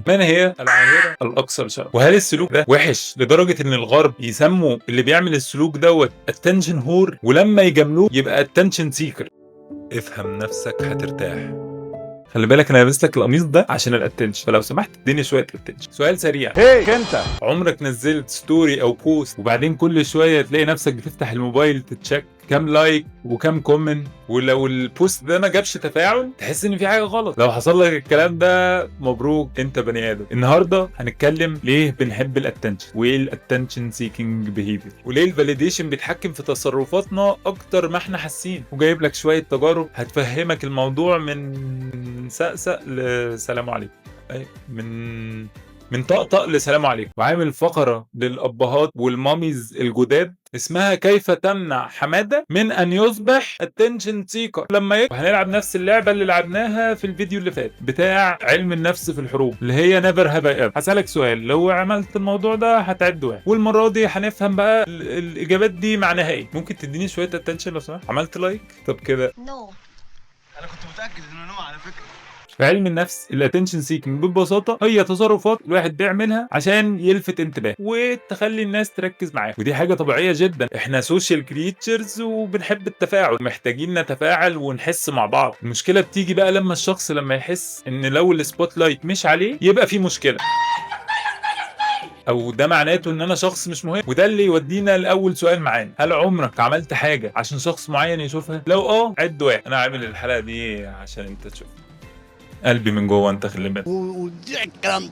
من هي العاهرة الأكثر شغف؟ وهل السلوك ده وحش لدرجة إن الغرب يسموا اللي بيعمل السلوك دوت attention whore، ولما يجاملوه يبقى attention seeker؟ افهم نفسك هترتاح. خلي بالك انا لابس لك القميص ده عشان الاتنشن، فلو سمحت اديني شويه اتنشن. سؤال سريع، انت عمرك نزلت ستوري او بوست وبعدين كل شويه تلاقي نفسك بتفتح الموبايل تتشيك كام لايك وكام كومنت، ولو البوست ده ما جابش تفاعل تحس ان في حاجه غلط؟ لو حصل لك الكلام ده مبروك، انت بني ادم. النهارده هنتكلم ليه بنحب الاتنشن، وايه الاتنشن سيكينج بيهيفير، وليه الفاليديشن بيتحكم في تصرفاتنا اكتر ما احنا حاسين، وجايب لك شويه تجارب هتفهمك الموضوع من سقسق لسلام عليكم، اي من طقطق لسلام عليكم. وعامل فقره للابهات والماميز الجداد اسمها كيف تمنع حماده من ان يصبح اتنشن سيكر لما يكبر. وهنلعب نفس اللعبه اللي لعبناها في الفيديو اللي فات بتاع علم النفس في الحروب اللي هي نيفر هاف اي. هسالك سؤال، لو عملت الموضوع ده هتعد واحد، والمره دي هنفهم بقى الاجابات دي معناها ايه. ممكن تديني شويه اتنشن لو سمحت؟ عملت لايك؟ طب كده نو انا كنت متاكد انه نو على فكره. في علم النفس الاتنشن سيكينج ببساطه هي تصرفات الواحد بيعملها عشان يلفت انتباه وتخلي الناس تركز معاه، ودي حاجه طبيعيه جدا. احنا سوشيال كريتشرز وبنحب التفاعل، محتاجين نتفاعل ونحس مع بعض. المشكله بتيجي بقى لما الشخص لما يحس ان لو السبوت لايت مش عليه يبقى في مشكله، او ده معناته ان انا شخص مش مهم. وده اللي يودينا لاول سؤال معانا، هل عمرك عملت حاجه عشان شخص معين يشوفها؟ لو عد واحد. انا عامل الحلقه دي عشان انت تشوف قلبي من جوه، انت خلي بالك.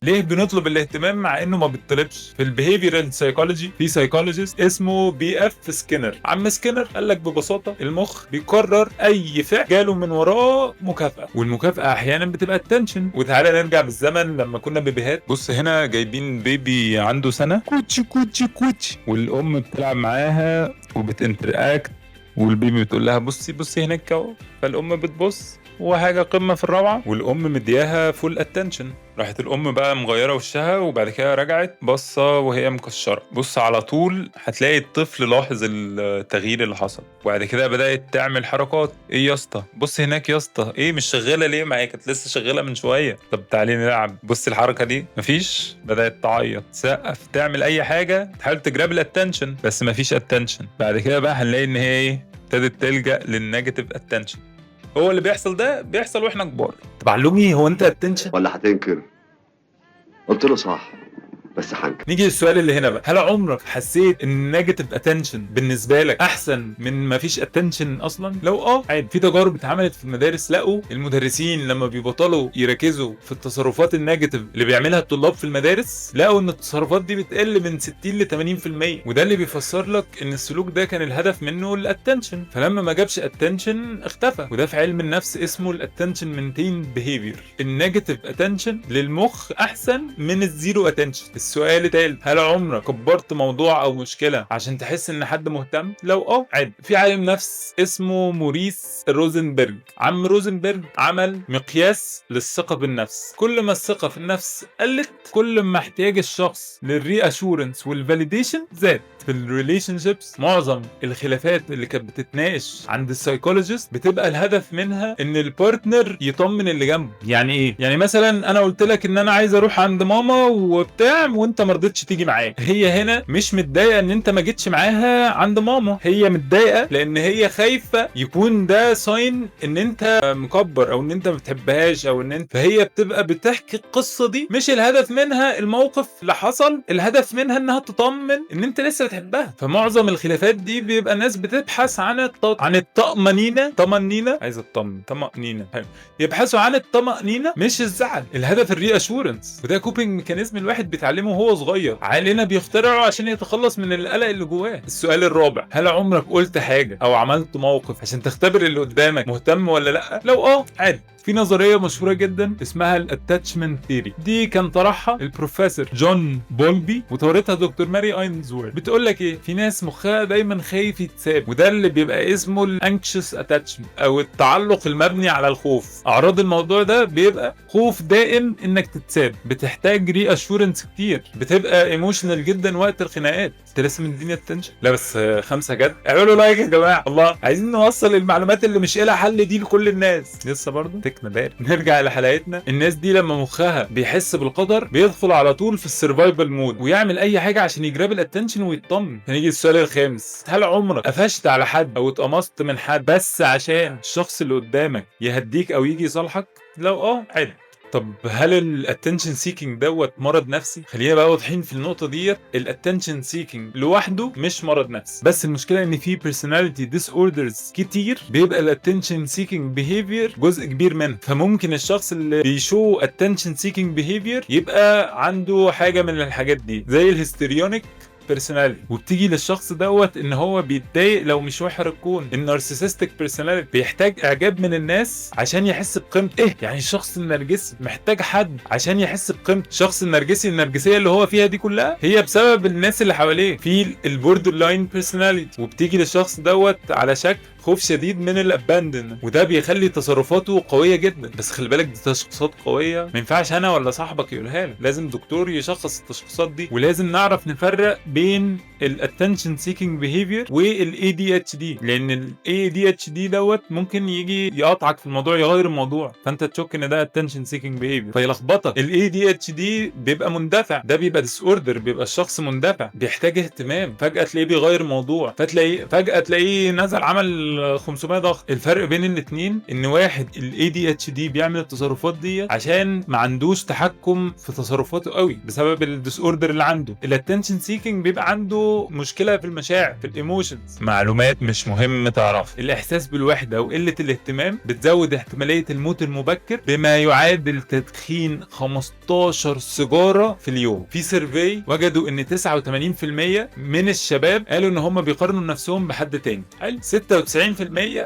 ليه بنطلب الاهتمام مع انه ما بيطلبش؟ في البيهيفيرال سايكولوجي في سايكولوجيست اسمه بي اف سكينر. عم سكينر قال لك ببساطه المخ بيقرر اي فعل جاله من وراه مكافاه، والمكافاه احيانا بتبقى التنشن. وتعالى نرجع بالزمن لما كنا بيبيهات. بص هنا جايبين بيبي عنده سنه، كوتشي كوتشي كوتشي، والام بتلعب معاها وبتنتراكت، والبيبي بتقول لها بصي بصي هناك اهو، فالام بتبص وحاجه قمه في الروعه، والام مدياها فول اتنشن. راحت الام بقى مغيره وشها وبعد كده رجعت بصه وهي مكشره. بص على طول هتلاقي الطفل لاحظ التغيير اللي حصل، وبعد كده بدات تعمل حركات. ايه يا اسطى؟ بص هناك يا اسطى، ايه مش شغاله ليه؟ ما هي كانت لسه شغاله من شويه. طب تعالي نلعب. بص الحركه دي مفيش، بدات تعيط، تسقف، تعمل اي حاجه تحاول تجرب الاتنشن، بس مفيش اتنشن. بعد كده بقى هنلاقي ان هي ايه، ابتدت تلجأ للنيجاتيف اتنشن. هو اللي بيحصل ده بيحصل واحنا كبار. طب علومي، هو انت اتنشن ولا هتنكر؟ قلت له صح بس هنكر. نيجي للسؤال اللي هنا بقى، هل عمرك حسيت ان نيجاتيف اتنشن بالنسبه لك احسن من ما فيش اتنشن اصلا؟ لو عادي. في تجارب اتعملت في المدارس، لقوا المدرسين لما بيبطلوا يركزوا في التصرفات النيجاتيف اللي بيعملها الطلاب في المدارس، لقوا ان التصرفات دي بتقل من 60 ل 80%. وده اللي بيفسر لك ان السلوك ده كان الهدف منه الاتنشن، فلما ما جابش اتنشن اختفى. وده في علم النفس اسمه الاتنشن مينتين بيهيفير. النيجاتيف اتنشن للمخ احسن من الزيرو اتنشن. السؤال التالت، هل عمرك كبرت موضوع او مشكله عشان تحس ان حد مهتم؟ لو عادي. في عالم نفس اسمه موريس روزنبرج. عم روزنبرج عمل مقياس للثقه بالنفس. كل ما الثقه في النفس قلت كل ما احتياج الشخص للري اشورنس والفاليديشن زاد. في الريليشن شيبس معظم الخلافات اللي كانت بتتناقش عند السايكولوجيست بتبقى الهدف منها ان البارتنر يطمن اللي جنبه. يعني ايه؟ يعني مثلا انا قلت لك ان انا عايز اروح عند ماما وبتاع وانت ما رضيتش تيجي معايا، هي هنا مش متضايقه ان انت ما جيتش معاها عند ماما، هي متضايقه لان هي خايفه يكون ده ساين ان انت مكبر او ان انت ما بتحبهاش او ان انت، فهي بتبقى بتحكي القصه دي. مش الهدف منها الموقف اللي حصل، الهدف منها انها تطمن ان انت لسه بتحبها. فمعظم الخلافات دي بيبقى الناس بتبحث عن الطمأنينة، عايز اطمن، طمأنينة، حلو. يبحثوا عن الطمأنينة مش الزعل. الهدف الري اشورنس، وده كوبينج ميكانيزم الواحد بيتعلمه وهو صغير، عقلنا بيخترعه عشان يتخلص من القلق اللي جواه. السؤال الرابع، هل عمرك قلت حاجه او عملت موقف عشان تختبر اللي قدامك مهتم ولا لا؟ لو عادي. في نظريه مشهوره جدا اسمها الاتاتشمنت ثيوري، دي كان طرحها البروفيسور جون بولبي وطورتها دكتور ماري اينزورث. بتقول لك ايه؟ في ناس مخها دايما خايف يتساب، وده اللي بيبقى اسمه الانكشس اتاتشمنت او التعلق المبني على الخوف. اعراض الموضوع ده بيبقى خوف دائم انك تتساب، بتحتاج ري اشورنس كتير، بتبقى ايموشنال جدا وقت الخناقات. انت لسه مديني التنشن؟ لا بس 5 جد. اعملوا لايك يا جماعه، الله عايزين نوصل المعلومات اللي مش لها حل دي لكل الناس. لسه برضه مسكنا بارد. نرجع لحلقتنا. الناس دي لما مخها بيحس بالقدر بيدخل على طول في السرفايفل مود ويعمل اي حاجه عشان يجرب الاتنشن ويطمن. هنيجي السؤال الخامس، هل عمرك قفشت على حد او اتقمصت من حد بس عشان الشخص اللي قدامك يهديك او يجي يصالحك؟ لو عادي. طب هل الاتنشن سيكينج دوت مرض نفسي؟ خلينا بقى واضحين في النقطه ديت. الاتنشن سيكينج لوحده مش مرض نفسي، بس المشكله ان في بيرسوناليتي ديس اوردرز كتير بيبقى الاتنشن سيكينج بيهيفير جزء كبير منه. فممكن الشخص اللي بيشو اتنشن سيكينج بيهيفير يبقى عنده حاجه من الحاجات دي زي الهستيريونيك بيرسوناليتي، وبتيجي للشخص دوت ان هو بيتضايق لو مش واحد الكون. النارسيسستيك بيرسوناليتي بيحتاج اعجاب من الناس عشان يحس بقيمته. يعني الشخص النرجسي محتاج حد عشان يحس بقيمته. الشخص النرجسيه اللي هو فيها دي كلها هي بسبب الناس اللي حواليه. في البوردر لاين بيرسوناليتي وبتيجي للشخص دوت على شكل خوف شديد من الاباندن، وده بيخلي تصرفاته قويه جدا. بس خلي بالك دي تشخيصات قويه ما ينفعش انا ولا صاحبك يقولها لك، لازم دكتور يشخص التشخيصات دي. ولازم نعرف نفرق بين الاتنشن سيكينج بيهيفير والاي دي اتش دي، لان الاي دي اتش دي دوت ممكن يجي يقاطعك في الموضوع، يغير الموضوع، فانت تشك ان ده اتنشن سيكينج بيهيفير فيلخبطك. الاي دي اتش دي بيبقى مندفع، ده بيبقى ديس اوردر، بيبقى الشخص مندفع بيحتاج اهتمام، فجاه تلاقيه بيغير الموضوع، فجاه تلاقيه نزل عمل 500 ضغط. الفرق بين الاثنين ان واحد الاي دي اتش دي بيعمل التصرفات دي عشان ما عندوش تحكم في تصرفاته قوي بسبب الديس اوردر اللي عنده. الاتنشن سيكينج بيبقى عنده مشكله في المشاعر، في الايموشنز. معلومات مش مهم تعرف. الاحساس بالوحده وقله الاهتمام بتزود احتماليه الموت المبكر بما يعادل تدخين 15 سيجاره في اليوم. في سيرفي وجدوا ان 89% من الشباب قالوا ان هم بيقارنوا نفسهم بحد تاني. 96%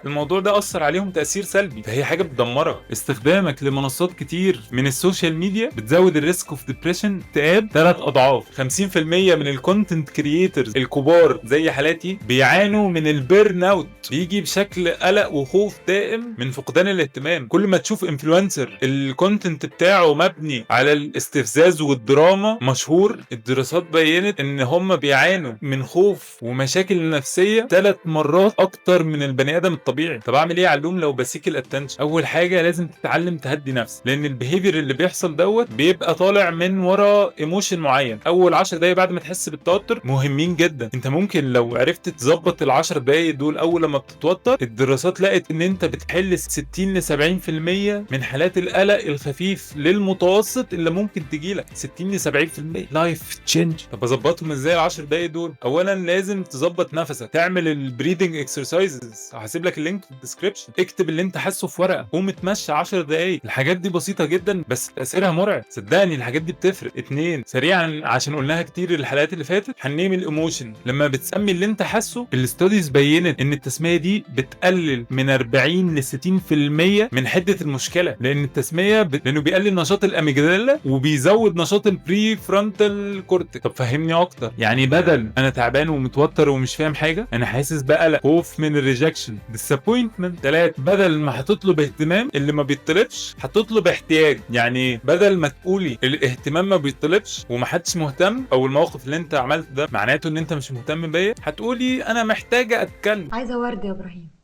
الموضوع ده اثر عليهم تاثير سلبي، فهي حاجه بتدمرك. استخدامك لمنصات كتير من السوشيال ميديا بتزود الريسك اوف ديبريشن، اكتئاب 3 اضعاف. 50% من الكونتنت كرييترز الكبار زي حالاتي بيعانوا من البيرن اوت، بيجي بشكل قلق وخوف دائم من فقدان الاهتمام. كل ما تشوف انفلونسر الكونتنت بتاعه مبني على الاستفزاز والدراما مشهور، الدراسات بينت ان هم بيعانوا من خوف ومشاكل نفسيه 3 مرات اكتر من البني ادم الطبيعي. طب اعمل ايه يا علوم لو بسيك الاتنشن؟ اول حاجه لازم تتعلم تهدي نفسك، لان البيهيفير اللي بيحصل دوت بيبقى طالع من ورا ايموشن معين. اول 10 دقايق بعد ما تحس بالتوتر مهمين جدا. انت ممكن لو عرفت تظبط ال10 دقايق دول اول لما بتتوتر، الدراسات لقت ان انت بتحل 60 ل 70% من حالات القلق الخفيف للمتوسط اللي ممكن تجيلك. 60 ل 70% لايف تشينج. طب اظبطهم ازاي ال10 دقايق دول؟ اولا لازم تظبط نفسك، تعمل البريدنج اكسرسايزز، هسيب لك اللينك في الديسكربشن. اكتب اللي انت حاسه في ورقه، قوم اتمشى 10 دقايق. الحاجات دي بسيطه جدا بس تاثيرها مرعب، صدقني الحاجات دي بتفرق. 2 سريعا عشان قلناها كتير الحلقات اللي فاتت، هننام الايموشن. لما بتسمي اللي انت حاسه، الاستوديز بينت ان التسميه دي بتقلل من 40 ل 60% من حده المشكله، لان التسميه لانه بيقلل نشاط الاميجدالا وبيزود نشاط البري فرونتال كورتكس. طب فهمني اكتر. يعني بدل انا تعبان ومتوتر ومش فاهم حاجه، انا حاسس بقلق، خوف من الريجكشن، ديسابوينتمنت. 3 بدل ما هتطلب اهتمام اللي ما بيطلبش، هتطلب احتياج. يعني بدل ما تقولي الاهتمام ما بيطلبش ومحدش مهتم، او الموقف اللي انت عملته ده معناته ان انت مش مهتم بيا، هتقولي انا محتاجه اتكلم. عايزه ورد يا ابراهيم.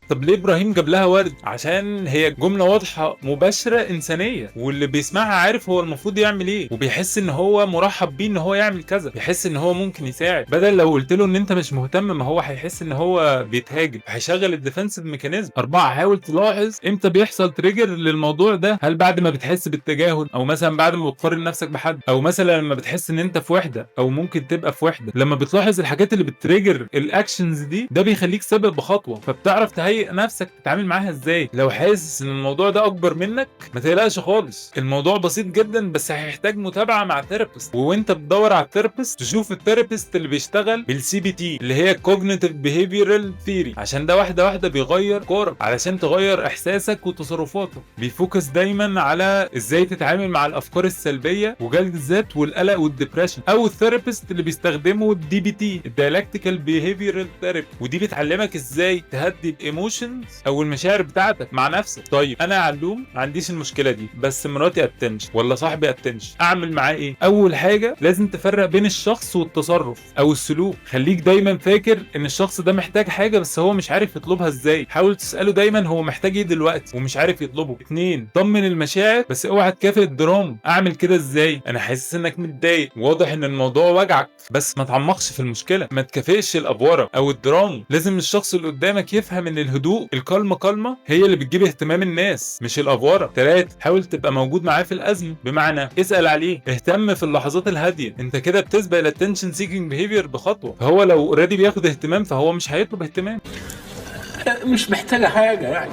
طب ليه ابراهيم جاب لها ورد؟ عشان هي جمله واضحه مباشره انسانيه، واللي بيسمعها عارف هو المفروض يعمل ايه، وبيحس ان هو مرحب بيه ان هو يعمل كذا، بيحس ان هو ممكن يساعد. بدل لو قلت له ان انت مش مهتم، ما هو هيحس ان هو بيتهاجم، هيشغل الديفنسيف ميكانيزم. 4 حاول تلاحظ امتى بيحصل تريجر للموضوع ده. هل بعد ما بتحس بالتجاهل، او مثلا بعد ما بتقارن نفسك بحد، او مثلا لما بتحس ان انت في وحده او ممكن تبقى في وحده. لما بتلاحظ الحاجات اللي بتريجر الاكشنز دي، ده بيخليك سبب بخطوه، فبتعرف تهيئ نفسك تتعامل معاها ازاي. لو حاسس ان الموضوع ده اكبر منك، ما تقلقش خالص، الموضوع بسيط جدا، بس هيحتاج متابعه مع ثيرابيست. وانت بتدور على الثيرابيست، تشوف الثيرابيست اللي بيشتغل بالسي بي تي، اللي هي كوجنيتيف بيهيفيرال ثيوري، عشان ده واحده واحده بيغير كورك، علشان تغير احساسك وتصرفاتك. بيفوكس دايما على ازاي تتعامل مع الافكار السلبيه وجلد الذات والقلق والدبريشن. او الثيرابيست اللي بيستخدمه الدي بي تي، الدايلكتيكال بيهيفيرال ثيرابي، ودي بتعلمك ازاي تهدي الايموشن الايموشنز او المشاعر بتاعتك مع نفسك. طيب انا علوم ما عنديش المشكله دي، بس مراتي اتنشن ولا صاحبي اتنشن، اعمل معاه ايه؟ اول حاجه لازم تفرق بين الشخص والتصرف او السلوك. خليك دايما فاكر ان الشخص ده محتاج حاجه بس هو مش عارف يطلبها ازاي. حاول تساله دايما هو محتاج ايه دلوقتي ومش عارف يطلبه. 2 طمن المشاعر بس اوعى تكافئ الدراما. اعمل كده ازاي؟ انا حاسس انك متضايق، واضح ان الموضوع وجعك، بس ما تعمقش في المشكله. ما تكافئش الافوره او الدراما. لازم الشخص اللي قدامك يفهم ان الهدوء، الكلمه هي اللي بتجيب اهتمام الناس مش الافوره. 3 حاول تبقى موجود معاه في الازمه، بمعنى اسال عليه، اهتم في اللحظات الهاديه. انت كده بتسبق الاتنشن سيكينج بيهيفير بخطوه. فهو لو اوريدي بياخد اهتمام فهو مش هيطلب اهتمام. مش محتاجة حاجة يعني.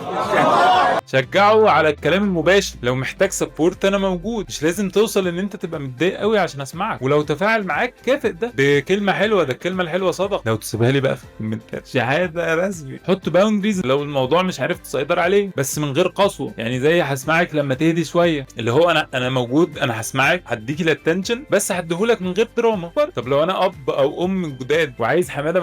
شجعه على الكلام المباشر. لو محتاج سبورت انا موجود. مش لازم توصل ان انت تبقى متضايق قوي عشان اسمعك، ولو تفاعل معاك كافئ ده بكلمه حلوه. ده الكلمه الحلوه صدق. لو تسيبها لي بقى في الكومنتات شهاده رسمي. حط باوندريز لو الموضوع مش عارف تسيطر عليه، بس من غير قسوه. يعني زي هسمعك لما تهدي شويه، اللي هو انا موجود، انا هسمعك، هديكي الاتنشن بس هديهولك من غير دراما. طب لو انا اب او ام جداد وعايز حماده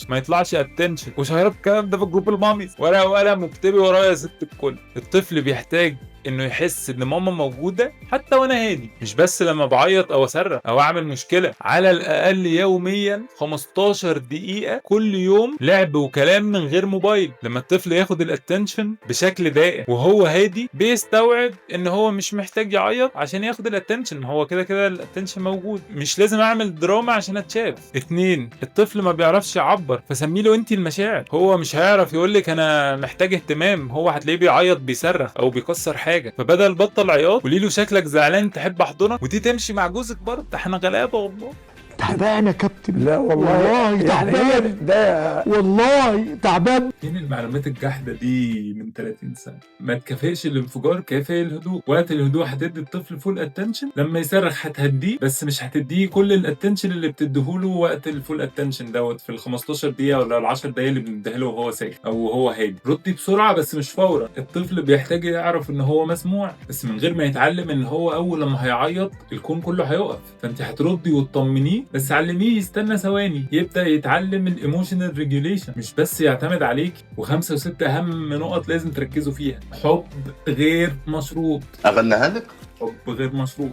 ما يطلعش اتنشن وشهرب الكلام ده في جروب الماميز، ورقه وقلم واكتبي ورايا يا ست الكل. الطفل بيحتاج انه يحس ان ماما موجوده حتى وانا هادي، مش بس لما بعيط او اصرخ او اعمل مشكله. على الاقل يوميا 15 دقيقه كل يوم لعب وكلام من غير موبايل. لما الطفل ياخد الاتنشن بشكل دائم وهو هادي بيستوعب ان هو مش محتاج يعيط عشان ياخد الاتنشن، هو كده كده الاتنشن موجود. مش لازم اعمل دراما عشان اتشاف. 2 الطفل ما بيعرفش يعبر، فسمي له انت المشاعر. هو مش هيعرف يقول لك انا محتاج اهتمام، هو هتلاقيه بيعيط بيصرخ او بيكسر حاجه. فبدل بطل عياط قولي له شكلك زعلان تحب احضنك، ودي تمشي مع جوزك برضه. احنا غلابه والله. تعبان يا كابتن. لا والله تعبان ده والله تعبان. فين المعلومات الجحدة دي من 30 سنة؟ ما تكافئش الانفجار، كافئ الهدوء. وقت الهدوء هتدي الطفل فول اتنشن، لما يصرخ هتهديه بس مش هتديه كل الاتنشن اللي بتديهوله وقت الفول اتنشن دوت في ال 15 دقيقة ولا ال 10 دقايق اللي بنديها له وهو ساكت او وهو هادي. ردي بسرعة بس مش فورا. الطفل بيحتاج يعرف ان هو مسموع بس من غير ما يتعلم ان هو اول لما هيعيط الكون كله هيقف. فانت هتردي وتطمنيه بس علميه يستنى ثواني، يبدأ يتعلم الايموشنال ريجوليشن مش بس يعتمد عليك. و5 و6 اهم نقط لازم تركزوا فيها. حب غير مشروط. اغنيها لك. حب غير مشروط.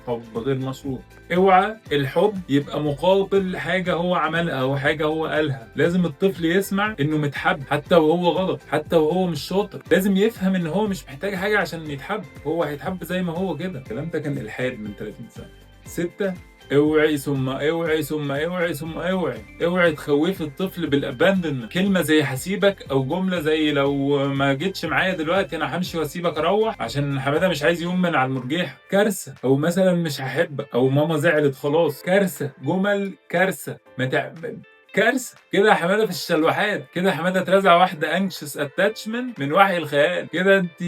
حب غير مشروط. اوعى الحب يبقى مقابل حاجة هو عملها او حاجة هو قالها. لازم الطفل يسمع انه متحب حتى وهو غلط، حتى وهو مش شاطر. لازم يفهم ان هو مش محتاج حاجة عشان يتحب، هو هيتحب زي ما هو كده. الكلام ده كان الحاد من 30 سنة. 6 اوعي ثم اوعي ثم اوعي ثم اوعي. اوعي تخوفي الطفل بالاباندن. كلمه زي هسيبك او جمله زي لو ما جيتش معايا دلوقتي انا همشي واسيبك اروح عشان حماده مش عايز يقوم من على المرجيحه، كارثه. او مثلا مش هحبك او ماما زعلت خلاص، كارثه. جمل كارثه. كارثه كده يا حماده في الشلوحات. كده حماده اترزع واحده انكشس اتاتشمنت من وحي الخيال. كده انت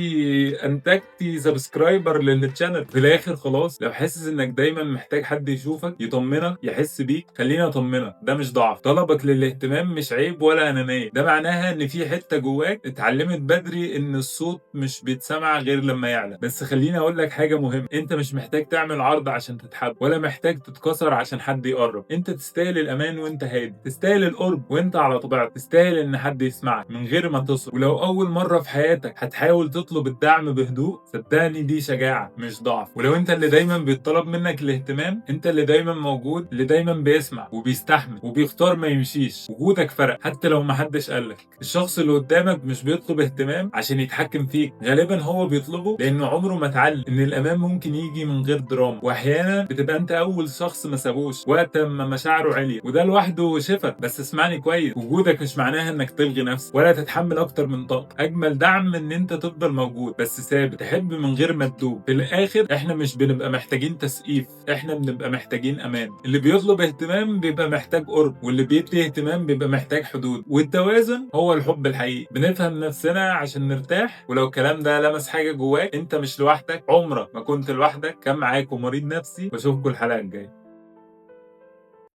انتجتي سبسكرايبر للتشانل. في الاخر خلاص لو حاسس انك دايما محتاج حد يشوفك يطمنك يحس بيك، خليني اطمنك، ده مش ضعف. طلبك للاهتمام مش عيب ولا انانيه، ده معناها ان في حته جواك اتعلمت بدري ان الصوت مش بيتسمع غير لما يعلى. بس خليني اقول لك حاجه مهمه، انت مش محتاج تعمل عرض عشان تتحب ولا محتاج تتكسر عشان حد يقرب. انت تستاهل الامان وانت هادي، تستاهل القرب وانت على طبيعتك، تستاهل ان حد يسمعك من غير ما تصرخ. ولو اول مره في حياتك هتحاول تطلب الدعم بهدوء، صدقني دي شجاعه مش ضعف. ولو انت اللي دايما بيطلب منك الاهتمام، انت اللي دايما موجود، اللي دايما بيسمع وبيستحمل وبيختار ما يمشيش، وجودك فرق حتى لو ما حدش قالك. الشخص اللي قدامك مش بيطلب اهتمام عشان يتحكم فيك، غالبا هو بيطلبه لانه عمره ما اتعلم ان الامان ممكن يجي من غير دراما. واحيانا بتبقى انت اول شخص ما سابوش وقت ما مشاعره عليا، وده لوحده شفا. بس اسمعني كويس، وجودك مش معناها انك تلغي نفسك ولا تتحمل اكتر من طاقتك. اجمل دعم ان انت تفضل موجود بس ثابت، تحب من غير ما تدوب. في الاخر احنا مش بنبقى محتاجين تسقيف، احنا بنبقى محتاجين امان. اللي بيطلب اهتمام بيبقى محتاج قرب، واللي بيدي اهتمام بيبقى محتاج حدود. والتوازن هو الحب الحقيقي. بنفهم نفسنا عشان نرتاح. ولو الكلام ده لمس حاجه جواك، انت مش لوحدك، عمرك ما كنت لوحدك. كان معاكم مريض نفسي، بشوفكم الحلقه الجايه.